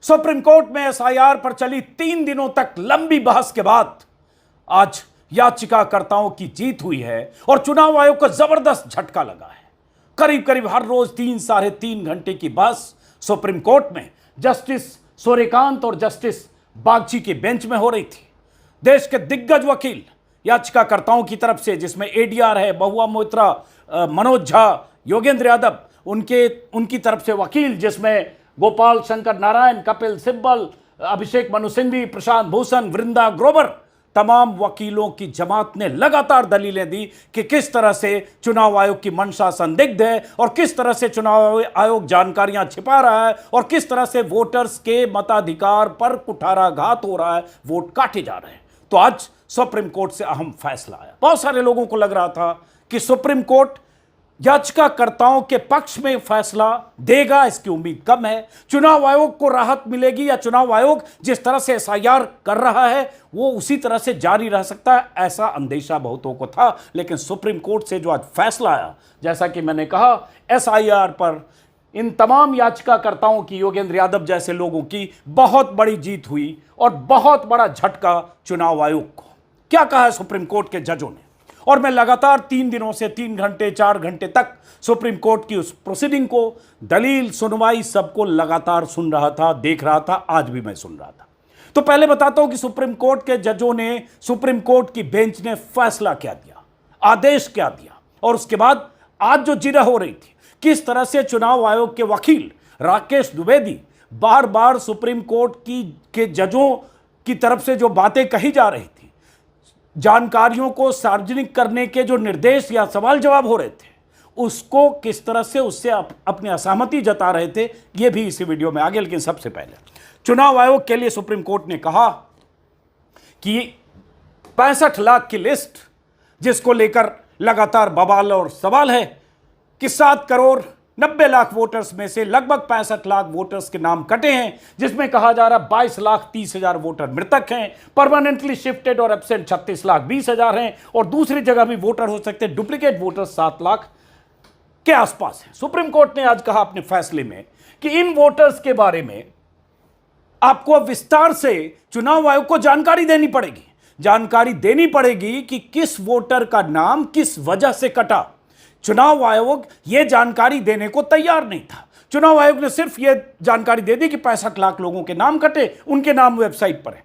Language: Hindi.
सुप्रीम कोर्ट में एसआईआर पर चली 3 दिनों तक लंबी बहस के बाद आज याचिकाकर्ताओं की जीत हुई है और चुनाव आयोग को जबरदस्त झटका लगा है। करीब करीब हर रोज 3-3.5 घंटे की बहस सुप्रीम कोर्ट में जस्टिस सूर्यकांत और जस्टिस बागची की बेंच में हो रही थी। देश के दिग्गज वकील याचिकाकर्ताओं की तरफ से, जिसमें एडीआर है, महुआ मोइत्रा, मनोज झा, योगेंद्र यादव, उनकी तरफ से वकील जिसमें गोपाल शंकर नारायण, कपिल सिब्बल, अभिषेक मनु सिंघवी, प्रशांत भूषण, वृंदा ग्रोवर, तमाम वकीलों की जमात ने लगातार दलीलें दी कि किस तरह से चुनाव आयोग की मंशा संदिग्ध है और किस तरह से चुनाव आयोग जानकारियां छिपा रहा है और किस तरह से वोटर्स के मताधिकार पर कुठाराघात हो रहा है, वोट काटे जा रहे हैं। तो आज सुप्रीम कोर्ट से अहम फैसला आया। बहुत सारे लोगों को लग रहा था कि सुप्रीम कोर्ट याचिकाकर्ताओं के पक्ष में फैसला देगा, इसकी उम्मीद कम है। चुनाव आयोग को राहत मिलेगी या चुनाव आयोग जिस तरह से एसआईआर कर रहा है वो उसी तरह से जारी रह सकता है, ऐसा अंदेशा बहुतों को था। लेकिन सुप्रीम कोर्ट से जो आज फैसला आया, जैसा कि मैंने कहा, एसआईआर पर इन तमाम याचिकाकर्ताओं की, योगेंद्र यादव जैसे लोगों की बहुत बड़ी जीत हुई और बहुत बड़ा झटका चुनाव आयोग को। क्या कहा है सुप्रीम कोर्ट के जजों ने? और मैं लगातार 3 दिनों से 3 घंटे 4 घंटे तक सुप्रीम कोर्ट की उस प्रोसीडिंग को, दलील, सुनवाई, सबको लगातार सुन रहा था, देख रहा था। आज भी मैं सुन रहा था। तो पहले बताता हूं कि सुप्रीम कोर्ट के जजों ने, सुप्रीम कोर्ट की बेंच ने फैसला क्या दिया, आदेश क्या दिया, और उसके बाद आज जो जिरह हो रही थी, किस तरह से चुनाव आयोग के वकील राकेश द्विवेदी बार बार सुप्रीम कोर्ट के जजों की तरफ से जो बातें कही जा रही थी, जानकारियों को सार्वजनिक करने के जो निर्देश या सवाल जवाब हो रहे थे, उसको किस तरह से उससे अपनी असहमति जता रहे थे, यह भी इसी वीडियो में आगे। लेकिन सबसे पहले चुनाव आयोग के लिए सुप्रीम कोर्ट ने कहा कि 65 लाख की लिस्ट, जिसको लेकर लगातार बवाल और सवाल है कि 7,90,00,000 वोटर्स में से लगभग 65 लाख वोटर्स के नाम कटे हैं, जिसमें कहा जा रहा 22,30,000 वोटर मृतक हैं, परमानेंटली शिफ्टेड और एब्सेंट 36,20,000 हैं, और दूसरी जगह भी वोटर हो सकते हैं, डुप्लीकेट वोटर 7 लाख के आसपास है। सुप्रीम कोर्ट ने आज कहा अपने फैसले में कि इन वोटर्स के बारे में आपको विस्तार से चुनाव आयोग को जानकारी देनी पड़ेगी। जानकारी देनी पड़ेगी कि किस वोटर का नाम किस वजह से कटा। चुनाव आयोग यह जानकारी देने को तैयार नहीं था। चुनाव आयोग ने सिर्फ यह जानकारी दे दी कि 65 लाख लोगों के नाम कटे, उनके नाम वेबसाइट पर है।